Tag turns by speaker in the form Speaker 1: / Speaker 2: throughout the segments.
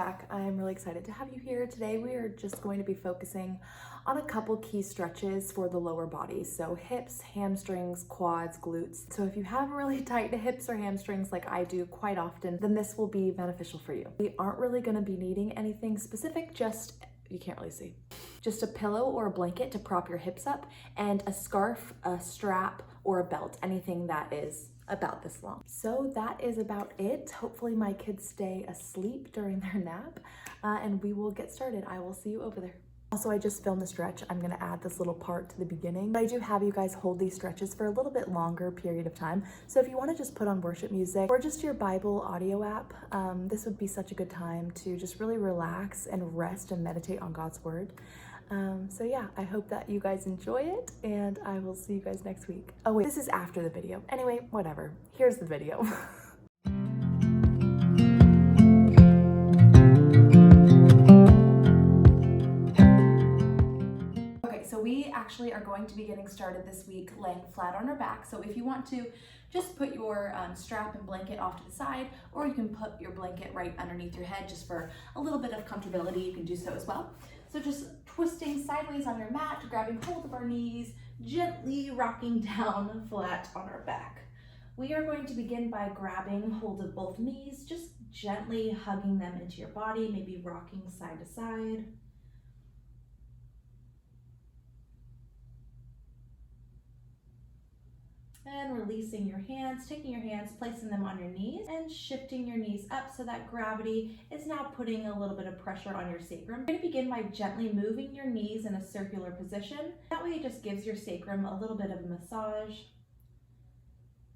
Speaker 1: back. I'm really excited to have you here. Today we are just going to be focusing on a couple key stretches for the lower body. So hips, hamstrings, quads, glutes. So if you have really tight hips or hamstrings like I do quite often, then this will be beneficial for you. We aren't really going to be needing anything specific, you can't really see. Just a pillow or a blanket to prop your hips up, and a scarf, a strap, or a belt, anything that is about this long. So that is about it. Hopefully my kids stay asleep during their nap, and we will get started. I will see you over there. Also, I just filmed the stretch. I'm gonna add this little part to the beginning, but I do have you guys hold these stretches for a little bit longer period of time. So if you wanna just put on worship music or just your Bible audio app, this would be such a good time to just really relax and rest and meditate on God's word. So yeah, I hope that you guys enjoy it, and I will see you guys next week. Oh wait, this is after the video. Anyway, whatever. Here's the video. Okay, so we actually are going to be getting started this week laying flat on our back. So if you want to, just put your strap and blanket off to the side, or you can put your blanket right underneath your head just for a little bit of comfortability. You can do so as well. So just twisting sideways on your mat, grabbing hold of our knees, gently rocking down flat on our back. We are going to begin by grabbing hold of both knees, just gently hugging them into your body, maybe rocking side to side. And releasing your hands, taking your hands, placing them on your knees, and shifting your knees up so that gravity is now putting a little bit of pressure on your sacrum. You're going to begin by gently moving your knees in a circular position. That way it just gives your sacrum a little bit of a massage.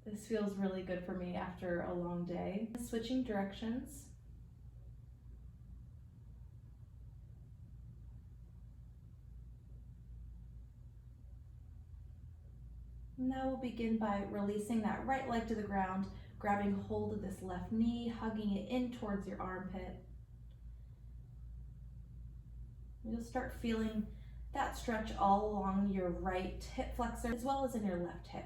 Speaker 1: This feels really good for me after a long day. Switching directions. Now we'll begin by releasing that right leg to the ground, grabbing hold of this left knee, hugging it in towards your armpit. You'll start feeling that stretch all along your right hip flexor as well as in your left hip.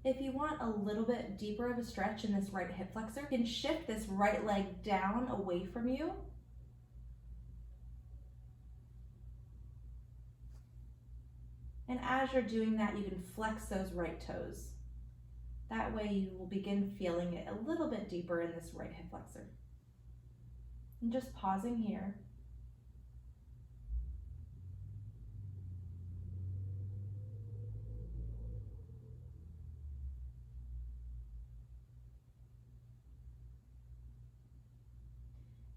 Speaker 1: If you want a little bit deeper of a stretch in this right hip flexor, you can shift this right leg down away from you. And as you're doing that, you can flex those right toes. That way you will begin feeling it a little bit deeper in this right hip flexor. And just pausing here.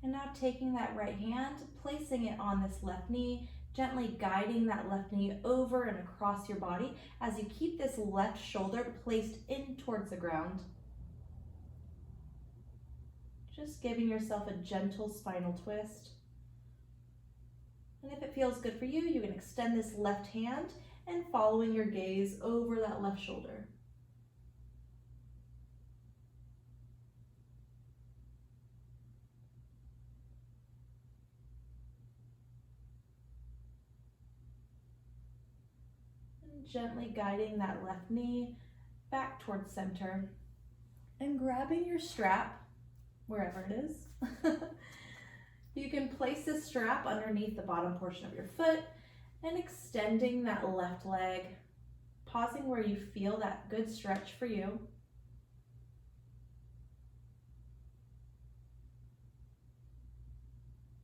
Speaker 1: And now taking that right hand, placing it on this left knee, gently guiding that left knee over and across your body as you keep this left shoulder placed in towards the ground. Just giving yourself a gentle spinal twist. And if it feels good for you, you can extend this left hand and following your gaze over that left shoulder. Gently guiding that left knee back towards center and grabbing your strap wherever it is. You can place this strap underneath the bottom portion of your foot and extending that left leg, pausing where you feel that good stretch for you.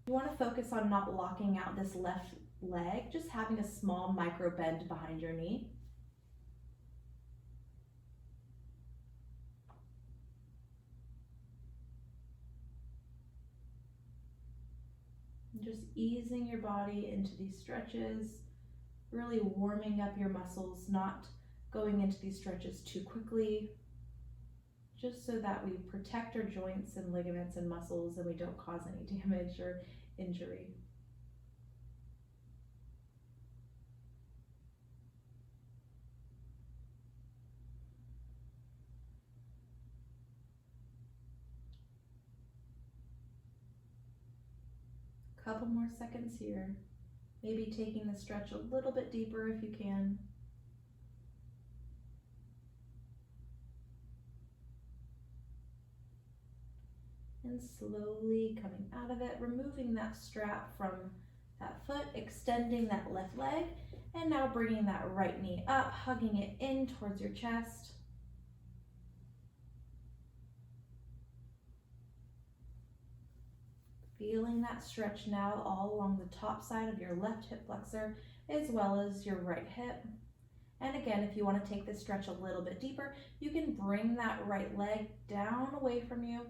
Speaker 1: You want to focus on not locking out this left leg, just having a small micro bend behind your knee. And just easing your body into these stretches, really warming up your muscles, not going into these stretches too quickly, just so that we protect our joints and ligaments and muscles and we don't cause any damage or injury. Couple more seconds here. Maybe taking the stretch a little bit deeper if you can.
Speaker 2: And slowly coming out of it, removing that strap from that foot, extending that left leg, and now bringing that right knee up, hugging it in towards your chest. Feeling that stretch now all along the top side of your left hip flexor as well as your right hip. And again, if you want to take this stretch a little bit deeper, you can bring that right leg down away from you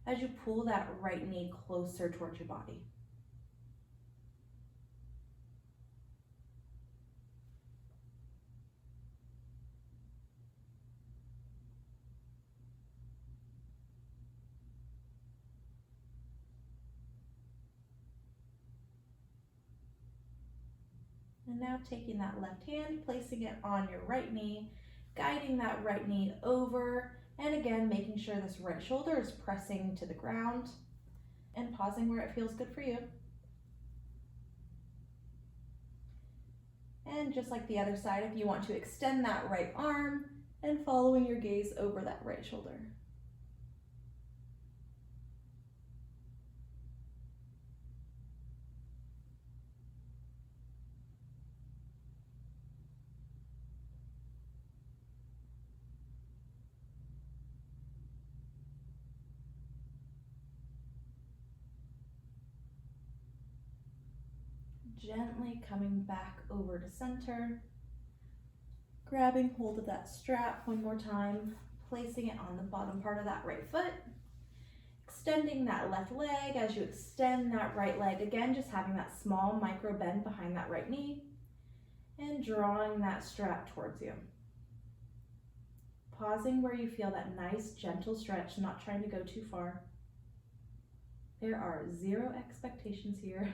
Speaker 2: as you pull that right knee closer towards your body. And now taking that left hand, placing it on your right knee, guiding that right knee over, and again, making sure this right shoulder is pressing to the ground and pausing where it feels good for you. And just like the other side, if you want to extend that right arm and following your gaze over that right shoulder. Gently coming back over to center, grabbing hold of that strap one more time, placing it on the bottom part of that right foot, extending that left leg as you extend that right leg, again just having that small micro bend behind that right knee, and drawing that strap towards you. Pausing where you feel that nice gentle stretch, not trying to go too far. There are zero expectations here.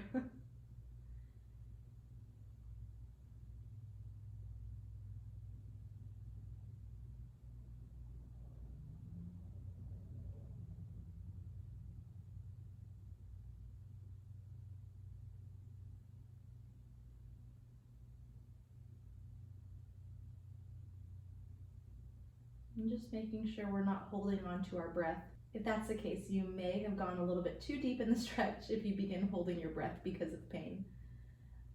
Speaker 2: And just making sure we're not holding on to our breath. If that's the case, you may have gone a little bit too deep in the stretch if you begin holding your breath because of pain.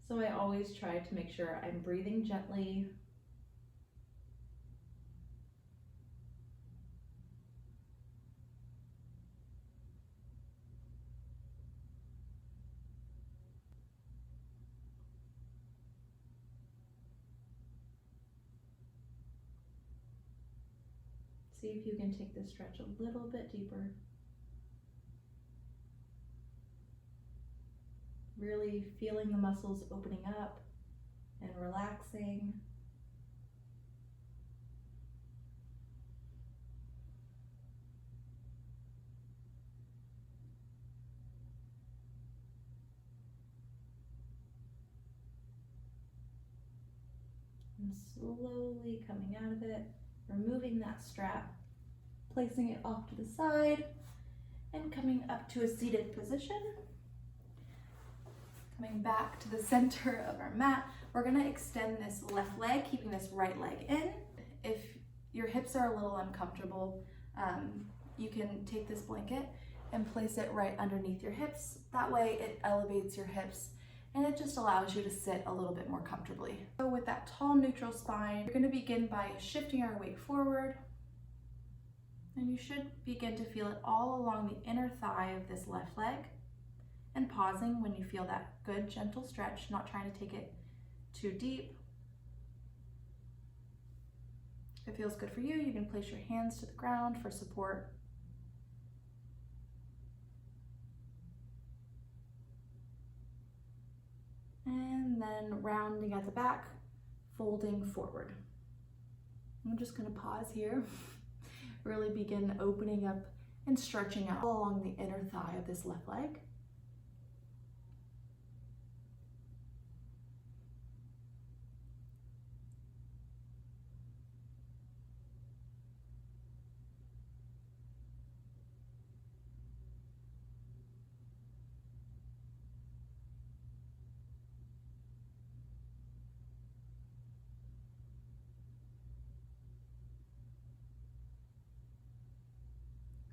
Speaker 2: So I always try to make sure I'm breathing gently. See if you can take this stretch a little bit deeper. Really feeling the muscles opening up and relaxing. And slowly coming out of it, removing that strap, placing it off to the side, and coming up to a seated position. Coming back to the center of our mat, we're gonna extend this left leg, keeping this right leg in. If your hips are a little uncomfortable, you can take this blanket and place it right underneath your hips. That way it elevates your hips and it just allows you to sit a little bit more comfortably. So with that tall neutral spine, you're gonna begin by shifting our weight forward, and you should begin to feel it all along the inner thigh of this left leg, and pausing when you feel that good gentle stretch, not trying to take it too deep. If it feels good for you, you can place your hands to the ground for support. And then rounding at the back, folding forward. I'm just gonna pause here. Really begin opening up and stretching out all along the inner thigh of this left leg.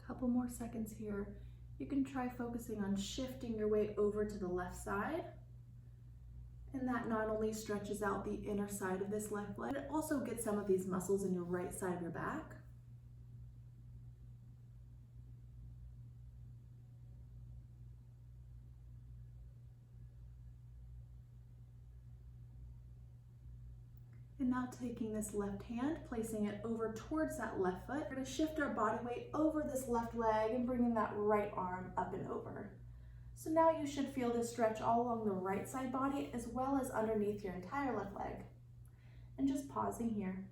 Speaker 2: Couple more seconds here, You can try focusing on shifting your weight over to the left side. And that not only stretches out the inner side of this left leg, it also gets some of these muscles in your right side of your back. And now taking this left hand, placing it over towards that left foot. We're going to shift our body weight over this left leg and bringing that right arm up and over. So now you should feel this stretch all along the right side body as well as underneath your entire left leg. And just pausing here.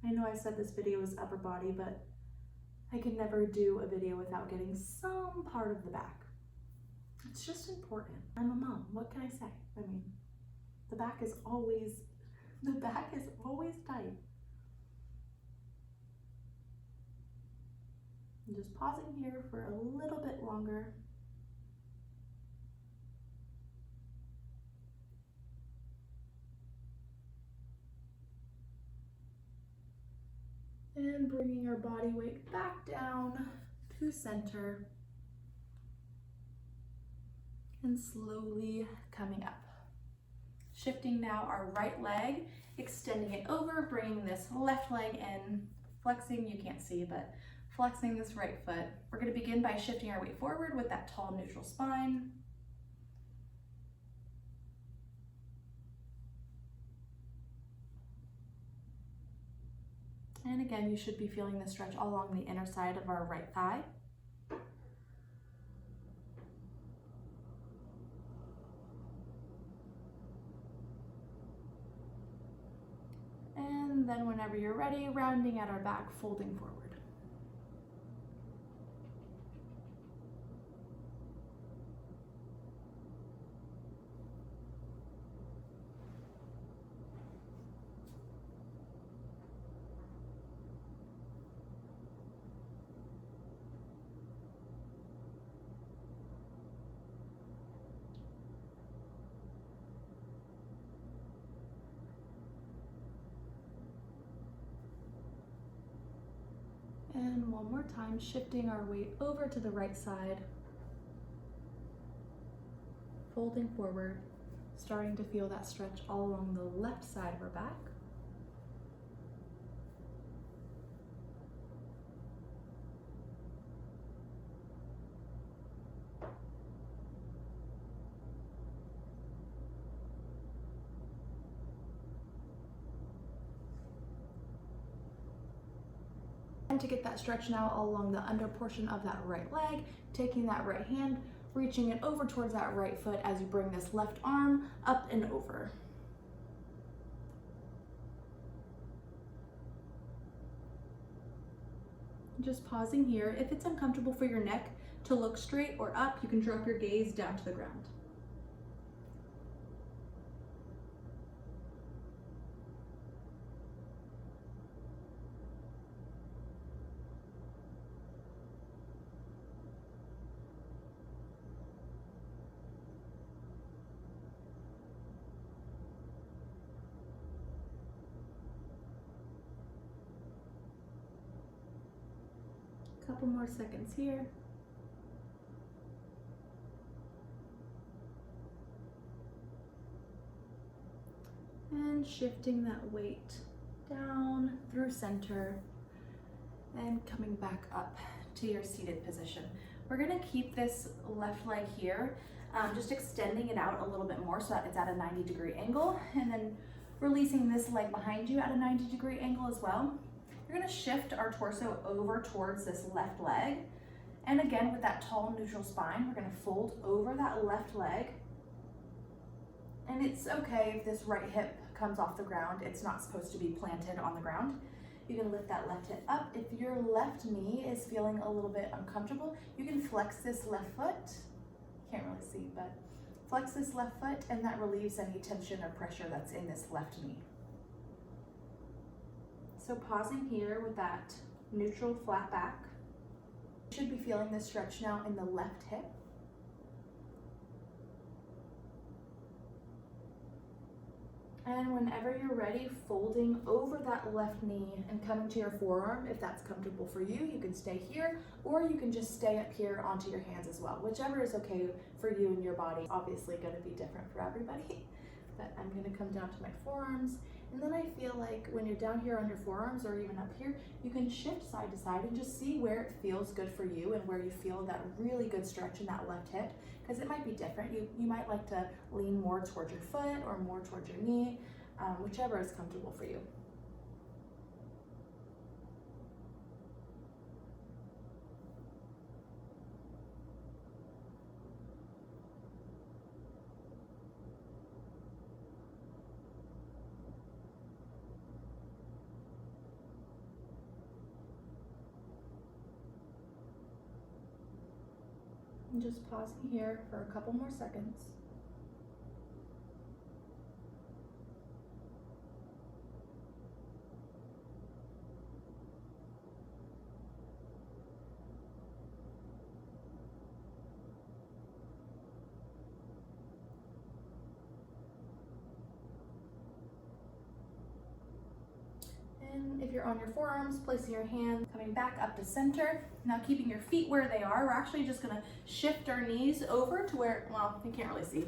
Speaker 2: I know I said this video was upper body, but I could never do a video without getting some part of the back. It's just important. I'm a mom, what can I say? I mean, the back is always tight. I'm just pausing here for a little bit longer. And bringing our body weight back down to center. And slowly coming up. Shifting now our right leg, extending it over, bringing this left leg in, flexing, you can't see, but flexing this right foot. We're going to begin by shifting our weight forward with that tall neutral spine. And again, you should be feeling the stretch all along the inner side of our right thigh. And then whenever you're ready, rounding at our back, folding forward. And one more time, shifting our weight over to the right side, folding forward, starting to feel that stretch all along the left side of our back. And to get that stretch now all along the under portion of that right leg, taking that right hand, reaching it over towards that right foot as you bring this left arm up and over. Just pausing here. If it's uncomfortable for your neck to look straight or up, you can drop your gaze down to the ground. Couple more seconds here. And shifting that weight down through center and coming back up to your seated position. We're gonna keep this left leg here, just extending it out a little bit more so that it's at a 90-degree angle, and then releasing this leg behind you at a 90-degree angle as well. We're going to shift our torso over towards this left leg. And again, with that tall neutral spine, we're going to fold over that left leg. And it's okay if this right hip comes off the ground. It's not supposed to be planted on the ground. You can lift that left hip up. If your left knee is feeling a little bit uncomfortable, you can flex this left foot. Can't really see, but flex this left foot, and that relieves any tension or pressure that's in this left knee. So pausing here with that neutral flat back. You should be feeling this stretch now in the left hip. And whenever you're ready, folding over that left knee and coming to your forearm. If that's comfortable for you, you can stay here, or you can just stay up here onto your hands as well. Whichever is okay for you and your body. Obviously gonna be different for everybody, but I'm gonna come down to my forearms. And then I feel like when you're down here on your forearms or even up here, you can shift side to side and just see where it feels good for you and where you feel that really good stretch in that left hip, because it might be different. You might like to lean more towards your foot or more towards your knee, whichever is comfortable for you. And just pausing here for a couple more seconds. And if you're on your forearms, placing your hands, coming back up to center. Now keeping your feet where they are, we're actually just gonna shift our knees over to where, well, you can't really see,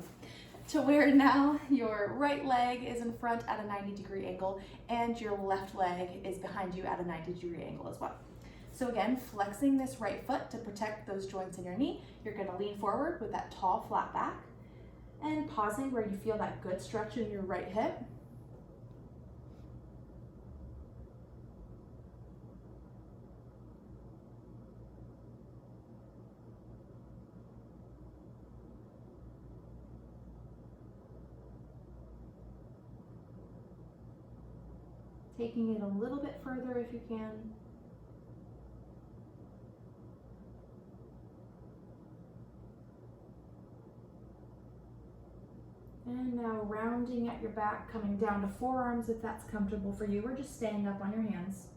Speaker 2: to where now your right leg is in front at a 90-degree angle and your left leg is behind you at a 90-degree angle as well. So again, flexing this right foot to protect those joints in your knee. You're gonna lean forward with that tall, flat back and pausing where you feel that good stretch in your right hip. Taking it a little bit further if you can. And now rounding at your back, coming down to forearms if that's comfortable for you, or just staying up on your hands.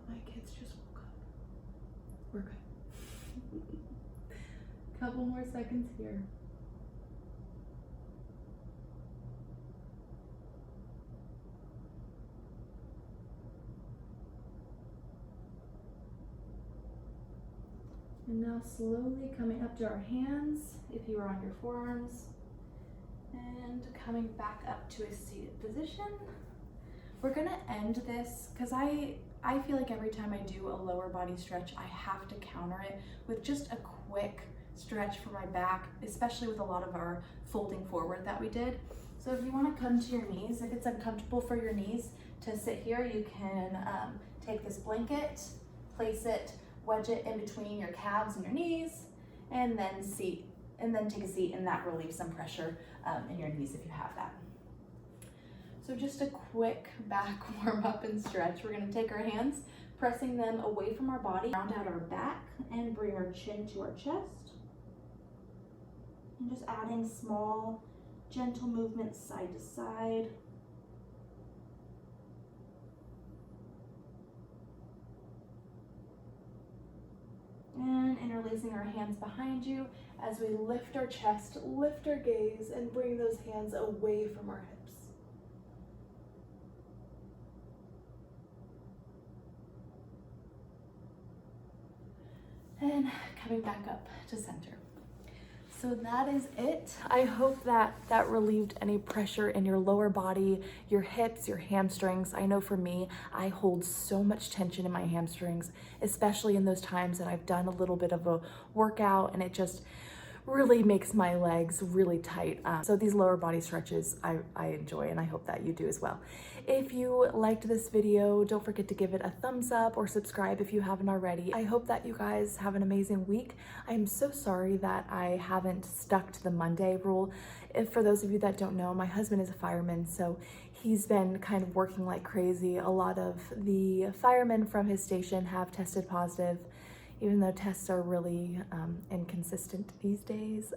Speaker 2: My kids just woke up. We're good. Couple more seconds here. And now slowly coming up to our hands, if you are on your forearms, and coming back up to a seated position. We're gonna end this, because I feel like every time I do a lower body stretch, I have to counter it with just a quick stretch for my back, especially with a lot of our folding forward that we did. So if you wanna come to your knees, if it's uncomfortable for your knees to sit here, you can take this blanket, place it, wedge it in between your calves and your knees, and then take a seat, and that relieves some pressure in your knees if you have that. So just a quick back warm up and stretch. We're gonna take our hands, pressing them away from our body, round out our back, and bring our chin to our chest. And just adding small, gentle movements side to side. And interlacing our hands behind you as we lift our chest, lift our gaze, and bring those hands away from our hips. And coming back up to center. So that is it. I hope that relieved any pressure in your lower body, your hips, your hamstrings. I know for me, I hold so much tension in my hamstrings, especially in those times that I've done a little bit of a workout and it just
Speaker 1: really makes my legs really tight. So these lower body stretches I enjoy, and I hope that you do as well. If you liked this video, don't forget to give it a thumbs up or subscribe if you haven't already. I hope that you guys have an amazing week. I am so sorry that I haven't stuck to the Monday rule. If for those of you that don't know, my husband is a fireman, so he's been kind of working like crazy. A lot of the firemen from his station have tested positive, even though tests are really inconsistent these days.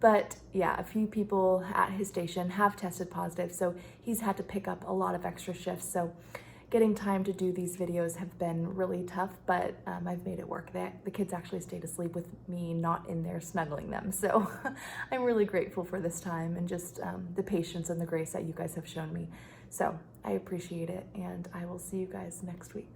Speaker 1: But yeah, a few people at his station have tested positive, so he's had to pick up a lot of extra shifts. So getting time to do these videos have been really tough, but I've made it work. The kids actually stayed asleep with me not in there snuggling them. So I'm really grateful for this time and just the patience and the grace that you guys have shown me. So I appreciate it, and I will see you guys next week.